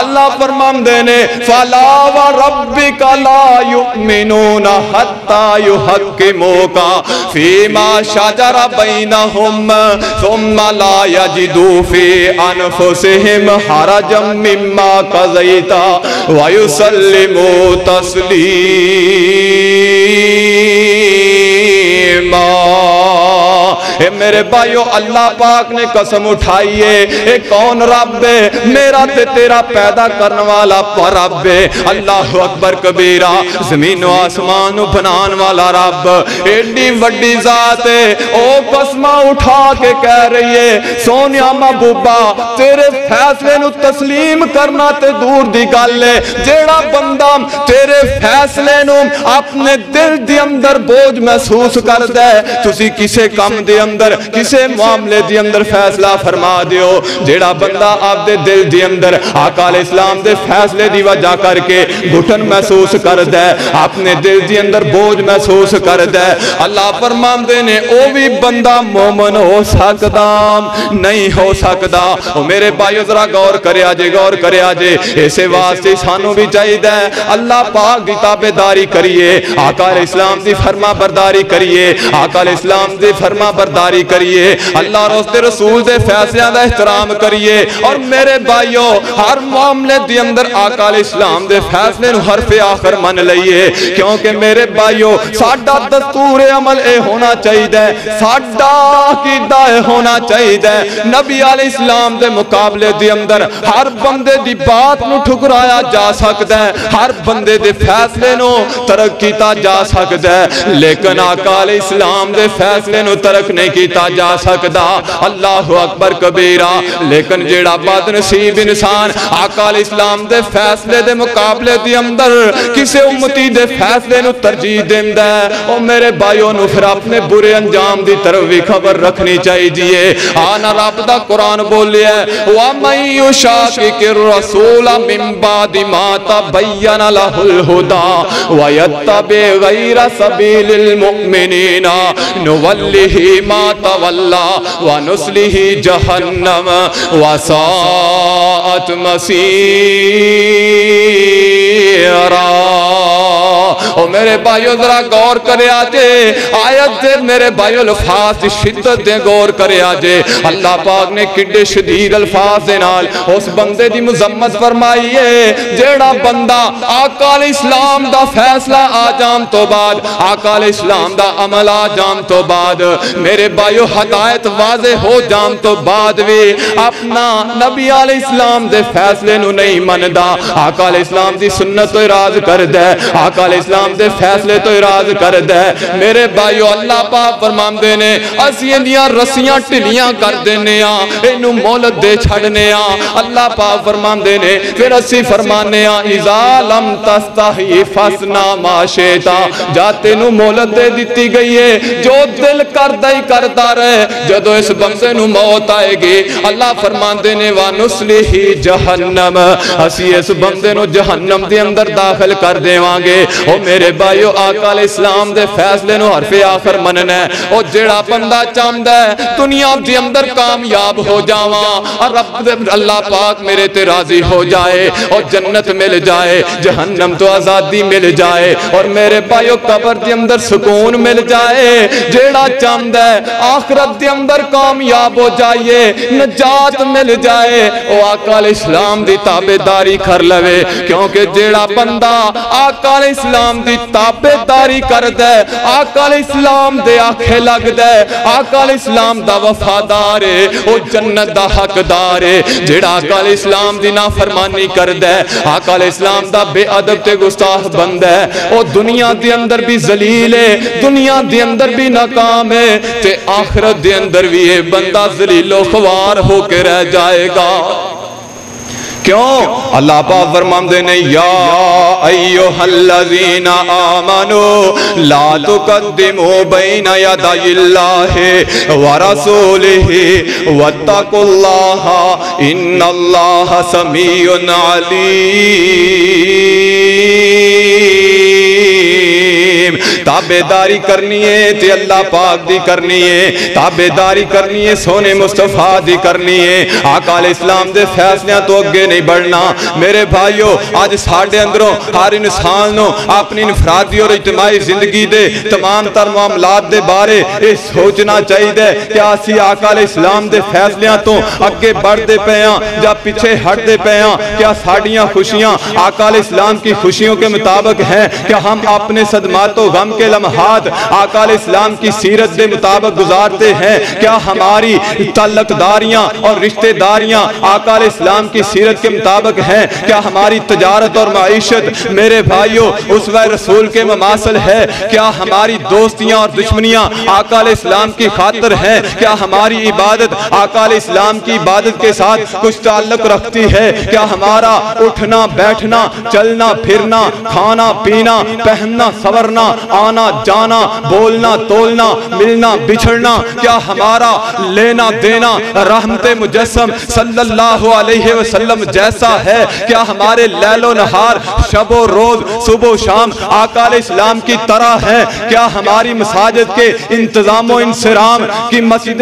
اللہ فرماندے نے فلا وربک لا یؤمنون حتی یحکموک فیما شجر بینہم ثم لا یجدوا فی انفسہم حرجا مما قضیت ویسلموا تسلیما اے میرے بھائیو اللہ پاک نے قسم اٹھائی ہے اے کون رب ہے میرا تے تیرا پیدا کرنے والا رب ہے اللہ اکبر کبیرہ زمین و آسمان بنان والا رب ایڈی وڈی ذات ہے او قسمہ اٹھا کے کہہ رہی ہے سونیا محبوبہ تیرے فیصلے نو تسلیم کرنا تے دور دی گل ہے جیڑا بندہ تیرے فیصلے نو اپنے دل دی اندر بوجھ محسوس کر دے تسی کسے کم دے اندر کسے معاملے دی اندر فیصلہ فرما دیو جیڑا بندہ آپ دے دل دی اندر آقا علیہ السلام دے فیصلے دی وجہ کر کے گھٹن محسوس کر دے اپنے دل دی اندر بوجھ محسوس کر دے اللہ فرمان دے نے او بھی بندہ مومن ہو سکتا نہیں ہو سکتا او میرے بھائیو ذرا غور کرے آجے ایسے واسطے سانو بھی چاہیے دے اللہ پاک دی تابعداری کریے آقا علیہ السلام دی فرما برداری کریے آقا علیہ السلام دی فرما برداری کریے اللہ روز دے رسول دے فیصلہ دا احترام کریے اور میرے بھائیو ہر معاملے دی اندر آقا علیہ السلام دے فیصلے نو حرف آخر من لئیے کیونکہ میرے بھائیو ساڈا دستور عمل اے ہونا چاہیے ساڈا عقیدہ اے ہونا چاہیے نبی علیہ السلام دے مقابلے دی اندر ہر بندے دی بات نو ٹھکرایا جا سکتا ہے ہر بندے دے فیصلے نو ترک کیتا جا سکتا ہے لیکن آقا علیہ السلام دے فیصلے نو ترک نہیں کیتا جا سکتا اللہ اکبر کبیرہ لیکن جیڑا بد نصیب انسان آقا علیہ السلام دے فیصلے دے مقابلے دی اندر کسے امتی دے فیصلے نو ترجیح دیندہ ہے او میرے بھائیوں نو پھر اپنے برے انجام دی طرف بھی خبر رکھنی چاہیے آنا رب دا قرآن بولیا ہے وَمَن يُشَاقِقِ الرَّسُولَ مِن بَعْدِ مَا تَبَيَّنَ لَهُ الْهُدَى وَيَتَّبِعْ غَيْرَ سَبِيلِ الْمُؤْمِنِينَ نُوَلِّهِ مَا تَوَلَّى وَنُصْلِهِ جَهَنَّمَ وَسَاءَتْ مَصِيرًا او میرے بھائیو ذرا غور کرے آجے آیت دے میرے بھائیو الفاظ شدت دے غور کرے آجے اللہ پاک نے کڈے شدید الفاظ دے نال اس بندے دی مذمت فرمائی ہے جیڑا بندہ آقا علیہ السلام دا فیصلہ آجام تو بعد آقا علیہ السلام دا عمل آجام تو بعد میرے بھائیو ہدایت واضح ہو جام تو بعد بھی اپنا نبی علیہ السلام دے فیصلے نو نہیں مندہ آقا علیہ السلام دی سنت تو اراز کر دے آقا علیہ السلام دے فیصلے تو اراز کر دے میرے بھائیو اللہ پاک فرمان دینے اسیاں دیاں رسیاں ٹلیاں کر دینے انہوں مولت دے چھڑنے اللہ پاک فرمان دینے پھر اسی فرمانے اذا لم تستحی فسنا ما شیطا جاتے نو مولت دے دیتی گئی ہے جو دل کردائی کردہ رہے جدو اس بندے نو موت آئے گی اللہ فرمان دینے وَنُسْلِهِ جہنم اسی اس بندے نو جہنم دی اندر داخل کر دے وانگے او میرے بھائیو آقا علیہ السلام دے فیصلے نو حرف آخر مننا ہے. او جیڑا بندہ چاہندا ہے دنیا دے اندر کامیاب ہو جاواں اور اللہ پاک میرے تے راضی ہو جائے اور جنت مل جائے, جہنم تو آزادی مل جائے, اور میرے بھائیو قبر دے اندر سکون مل جائے, جیڑا چاہندا ہے آخرت دے اندر کامیاب ہو جائے, نجات مل جائے, او آقا علیہ السلام دی تابعداری کر لوے. کیونکہ جیڑا بندہ آقا علیہ السلام دی تابعداری کردا ہے, آقا علیہ السلام دے آکھے لگدا ہے, آقا علیہ السلام دا وفادار ہے, او جنت دا حقدار ہے. جیڑا آقا علیہ السلام دی نافرمانی کردا ہے, آقا علیہ السلام دا بے ادب تے گستاخ بندہ ہے, او دنیا دے اندر بھی ذلیل ہے, دنیا دے اندر بھی ناکام ہے, تے آخرت دے اندر بھی یہ بندہ ذلیل و خوار ہو کے رہ جائے گا. کیوں؟ اللہ پاک فرماندے نے یا ایھا الذین آمنوا لا تقدموا بین یدی اللہ ورسولہ واتقوا اللہ ان اللہ سمیع علیم. تابعداری کرنی ہے تے اللہ پاک دی کرنی ہے, تابعداری کرنی ہے سونے مصطفیٰ دی کرنی ہے. آقا علیہ السلام دے فیصلیاں تو اگے نہیں بڑھنا. میرے بھائیو آج ساڑھے اندروں ہر انسان نو اپنی انفرادی اور اجتماعی زندگی دے تمام تر معاملات دے بارے اس سوچنا چاہیے دے کہ آسی آقا علیہ السلام دے فیصلیاں تو اگے بڑھ دے پیاں یا پیچھے ہٹ دے پیاں. کیا ساڑیاں خوشیاں آقا علیہ السلام کی خوشیوں کے مطابق ہیں؟ کیا ہم اپنے صدمات و غم کے لمحات آقا علیہ السلام کی سیرت دے مطابق گزارتے ہیں؟ کیا ہماری تعلق داریاں اور رشتہ داریاں آقا علیہ السلام کی سیرت کے مطابق ہیں؟ کیا ہماری تجارت اور معیشت میرے بھائیوں اسوہ رسول کے مماثل ہے؟ کیا ہماری دوستیاں اور دشمنیاں آقا علیہ السلام کی خاطر ہیں؟ کیا ہماری عبادت آقا علیہ السلام کی عبادت کے ساتھ کچھ تعلق رکھتی ہے؟ کیا ہمارا اٹھنا بیٹھنا چلنا پھرنا کھانا پینا پہننا سورنا آنا جانا بولنا تولنا ملنا بچھڑنا کیا ہمارا لینا دینا رحمت مجسم صلی اللہ علیہ وسلم جیسا ہے؟ کیا ہمارے لیل و نہار شب و روز صبح و شام آقا علیہ السلام کی طرح ہے؟ کیا ہماری مساجد کے انتظام و انصرام کی مسجد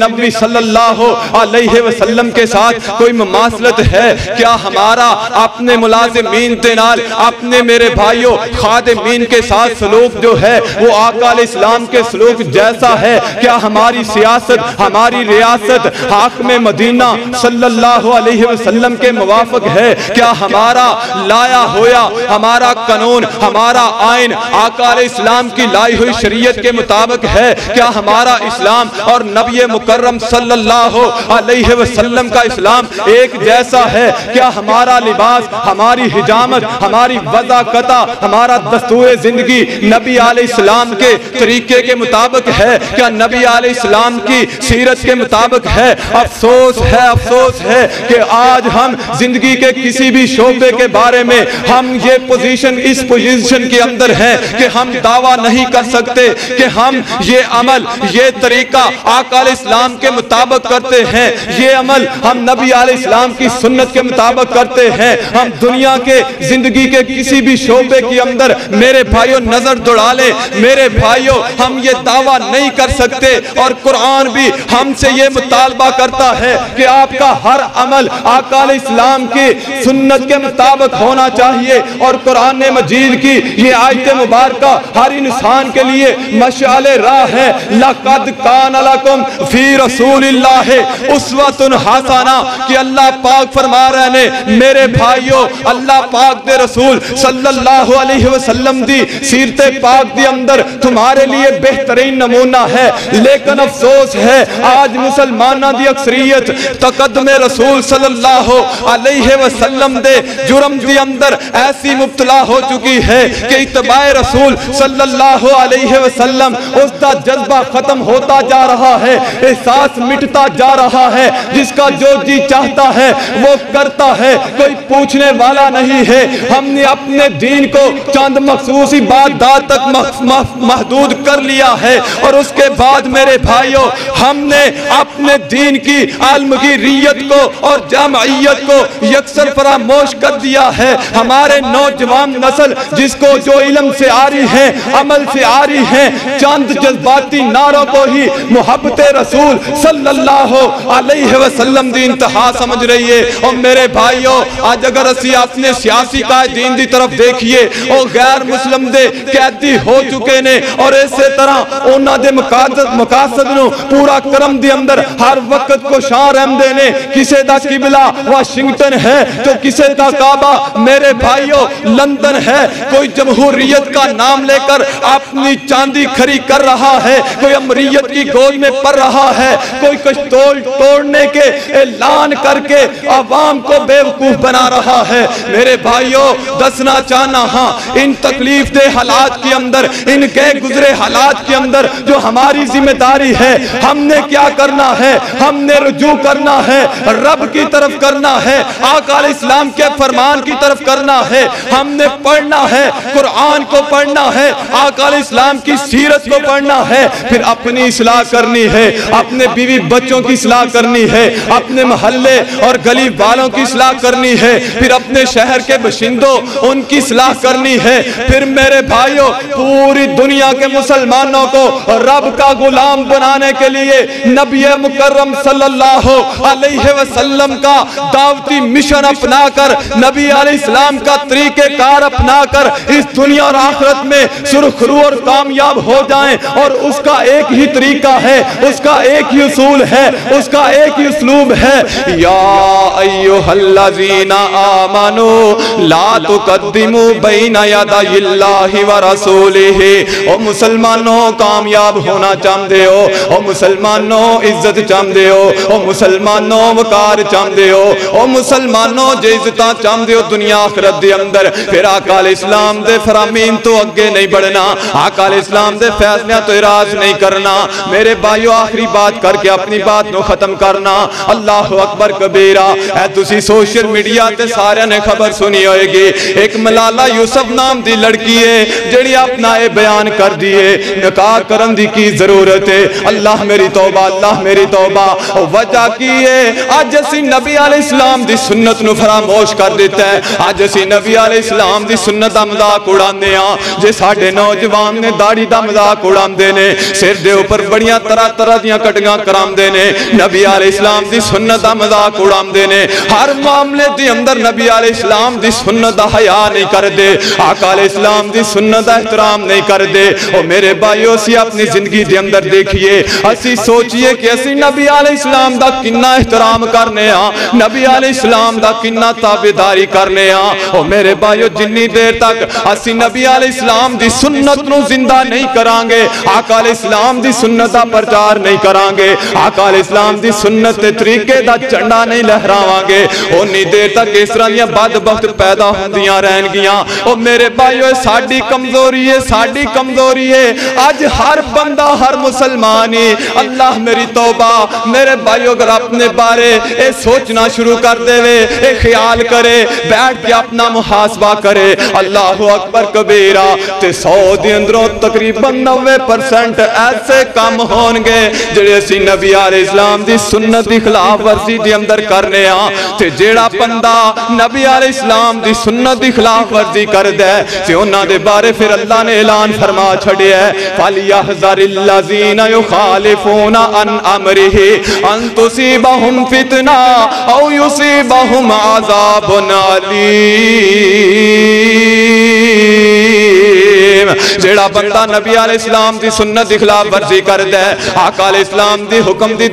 نبوی صلی اللہ علیہ وسلم کے ساتھ کوئی مماثلت ہے؟ کیا ہمارا اپنے ملازمین تنال اپنے میرے بھائیوں خادمین کے ساتھ سلوک جو ہے وہ آقا علیہ السلام کے سلوک جیسا ہے؟ کیا ہماری سیاست ہماری ریاست حاکم مدینہ صلی اللہ علیہ وسلم کے موافق ہے؟ کیا ہمارا لایا ہویا ہمارا قانون ہمارا آئین آقا علیہ السلام کی لائی ہوئی شریعت کے مطابق ہے؟ کیا ہمارا اسلام اور نبی مکرم صلی اللہ علیہ وسلم کا اسلام ایک جیسا ہے؟ کیا ہمارا لباس ہماری حجامت ہماری وضاقت ہمارا دستور زندگی نبی علیہ السلام کے طریقے کے مطابق ہے؟ کیا نبی علیہ السلام کی سیرت کے مطابق ہے؟ افسوس ہے کہ آج ہم زندگی کے کسی بھی شعبے کے بارے میں ہم اس پوزیشن کے اندر ہیں کہ ہم دعویٰ نہیں کر سکتے کہ ہم یہ عمل یہ طریقہ آقا علیہ السلام کے مطابق کرتے ہیں, یہ عمل ہم نبی علیہ السلام کی سنت کے مطابق کرتے ہیں. ہم دنیا کے زندگی کے کسی بھی شعبے کے اندر میرے بھائیوں نظر دوڑا لے میرے بھائیوں ہم یہ دعویٰ نہیں کر سکتے, اور قرآن بھی ہم سے یہ مطالبہ کرتا ہے کہ آپ کا ہر عمل آقا علیہ السلام کی سنت کے مطابق ہونا چاہیے. اور قرآن مجید کی یہ آیت مبارکہ ہر انسان کے لیے مشعل راہ ہے. لَقَدْ كَانَ لَكُمْ فِي رَسُولِ اللَّهِ أُسْوَةٌ حَسَنَةٌ کہ اللہ پاک فرما رہے ہیں میرے بھائیوں اللہ پاک دے رسول صلی اللہ علیہ وسلم دی سیرت پاک دی اندر تمہارے لیے بہترین نمونہ ہے. لیکن افسوس ہے آج مسلمانہ دی اکثریت تقدم رسول صلی اللہ علیہ وسلم دے جرم دی اندر ایسی مبتلا ہو چکی ہے کہ اتباع رسول صلی اللہ علیہ وسلم اس کا جذبہ ختم ہوتا جا رہا ہے, احساس مٹتا جا رہا ہے. جس کا جو جی چاہتا ہے وہ کرتا ہے, کوئی پوچھنے والا نہیں ہے. ہم نے اپنے دین کو چند مخصوص عبادات تک محدود کر لیا ہے، اور اس کے بعد میرے بھائیوں ہم نے اپنے دین کی عالمگیریت کو اور جامعیت کو یکسر فراموش کر دیا ہے۔ ہمارے نوجوان نسل جس کو جو علم سے آ رہی ہے، عمل سے آ رہی ہے، چند جذباتی نعروں کو ہی محبت رسول صلی اللہ علیہ وسلم دی انتہا سمجھ رہی ہے۔ اور میرے بھائیوں آج اگر اسی اپنے سیاسی قائدین دی طرف دیکھئے، وہ غیر مسلم دے قیدی ہو چکے نے، اور اسی طرح انہاں دے مقاصد نو پورا کرم دی اندر ہر وقت کو شاہ رحمدے نے کسے دا قبلہ واشنگٹن ہے تو کسے دا کعبہ میرے بھائیوں لندن ہے۔ کوئی جمہوریت کا نام لے کر اپنی چاندی کھری کر رہا ہے، کوئی امریت کی گود میں پڑ رہا ہے، کوئی کشتول توڑنے کے اعلان کر کے عوام کو بے وقوف بنا رہا ہے۔ میرے بھائیوں دسنا چاہنا ہاں ان تکلیف دہ حالات کے اندر، ان گئے گزرے حالات کے اندر جو ہماری ذمہ داری ہے، ہم نے کیا کرنا ہے؟ ہم نے رجوع کرنا ہے، رب کی طرف کرنا ہے، آقا علیہ السلام کے فرمان کی طرف کرنا ہے، ہم نے پڑھنا ہے، قرآن کو پڑھنا ہے، آقا علیہ السلام کی سیرت کو پڑھنا ہے، پھر اپنی اصلاح کرنی ہے، اپنے بیوی بچوں کی اصلاح کرنی ہے، اپنے محلے اور گلی والوں کی اصلاح کرنی ہے، پھر اپنے شہر کے باشندوں ان کی اصلاح کرنی ہے، پھر میرے بھائیوں پوری دنیا کے مسلمانوں کو رب کا غلام بنانے کے لیے نبی مکرم صلی اللہ علیہ وسلم کا دعوتی مشن اپنا کر، نبی علیہ السلام کا طریقہ کار اپنا کر اس دنیا اور آخرت میں سرخرو اور کامیاب ہو جائیں۔ اور اس کا ایک ہی طریقہ ہے، اس کا ایک ہی اصول ہے، اس کا ایک ہی اسلوب ہے۔ یا ایھا الذین آمنوا لا تقدموا بین یدی اللہ ورسولہ۔ او مسلمانوں کامیاب ہونا چاہتے ہو، او مسلمانوں عزت چاہتے ہو، او مسلمانوں وقار چاہتے ہو، او مسلمانوں جو عزتاں چاہتے ہو دنیا آخرت دے اندر، پھر آقا علیہ السلام دے فرامین تو اگے نہیں بڑھنا، آقا علیہ السلام دے فیصلے تو اراض نہیں کرنا۔ میرے بھائیو آخری بات کر کے اپنی بات نو ختم کرنا، اللہ اکبر کبیرہ۔ اے تسی سوشل میڈیا تے سارے نے خبر سنی ہوئے گی، ایک ملالہ یوسف نام دی لڑکی ہے جڑی اپنا اے بیان کر دیے نکاح کرن دی کی ضرورت ہے۔ اللہ میری توبہ، اللہ میری توبہ۔ وجہ کی ہے آج اسی نبی علیہ السلام دی سنت نو فراموش کر دیتا ہے، آج اسی نبی علیہ السلام دی سنت دا مذاق اڑاندے ہاں، جے ساڈے نوجوان نے داڑھی دا مذاق اڑاندے نے، سر دے اوپر بڑیاں طرح طرح دیاں کٹیاں کراندے نے، نبی علیہ السلام دی سنت دا مذاق اڑاندے نے، ہر معاملے دی اندر نبی علیہ السلام دی سنت دا حیا نہیں کردے، آقا علیہ السلام دی سنت دا احترام نہیں کردے۔ او میرے بھائیو اسی اپنی زندگی دے اندر دیکھئے، اسی سوچئے کہ اسی نبی علیہ السلام دا کنہ احترام کرنے ہاں، نبی علیہ السلام دا کنہ تابعداری کرنے ہاں۔ او میرے بھائیو جنی دیر تک اسی نبی علیہ السلام دی سنت نو زندہ نہیں کرانگے، آقا علیہ السلام دی سنت دا پرچار نہیں کرانگے، آقا علیہ السلام دی سنت تے طریقے دا چنڈا نہیں لہراوانگے، انی دیر تک اس طرح دیا بدبخت پیدا ہوندیاں رہن گیاں۔ او میرے بھائیو ساڈی کمزوری ہے، ساڈی کمزوری ہے، آج ہر بندہ ہر مسلمانی، اللہ میری توبہ، میرے بھائیو اگر اپنے بارے اے سوچنا شروع کر دے وے، اے خیال کرے، بیٹھ کے اپنا محاسبہ کرے، اللہ اکبر کبیرہ، تے 100 دی اندروں تقریباً 90% ایسے کام ہونگے جڑے اسی نبی علیہ السلام دی سنت دی خلاف ورزی دی اندر کرنے ہاں، تے جیڑا بندہ نبی علیہ السلام دی سنت دی خلاف ورزی کر دے تے انہاں دے بارے پھر اللہ نے اعلان فرما چھڑے ہے فَلْيَحْذَرِ الَّذِينَ يُخَالِفُونَ عَنْ أَمْرِهِ أَن تُصِيبَهُمْ فِتْنَةٌ أَوْ يُصِيبَهُمْ عَذَابٌ أَلِيمٌ۔ جیڑا بندہ نبی علیہ السلام دی سنت دی خلاف ورزی کر دے، آقا علیہ السلام دی حکم دی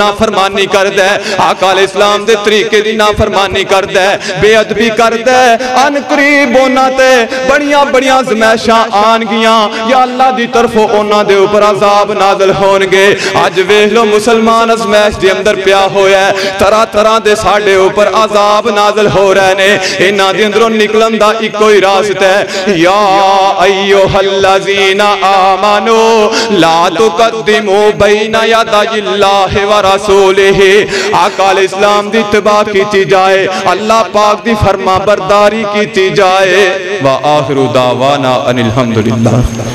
نافرمانی کر دے، آقا علیہ السلام دے طریقے دی نافرمانی کر دے، بے ادبی کر دے، ان قریب اونا تے بڑیاں بڑیاں زمیشاں آن گیاں، یا اللہ دی طرف اونا دے اوپر عذاب نازل ہونگے۔ آج ویہ لو مسلمان ازمیش دی اندر پیا ہویا ہے، طرح طرح دے ساڑے اوپر عذاب نازل ہو رہے نے، انہاں دی اندروں نکلن دا ایک کوئی راست ہے، یا ایھا الذین آمنوا لا تقدموا بین یدی اللہ ورسولہ۔ آقا علیہ السلام دی اتباع کیتی جائے، اللہ پاک دی فرما برداری کیتی جائے۔ وآخر دعوانا ان الحمدللہ۔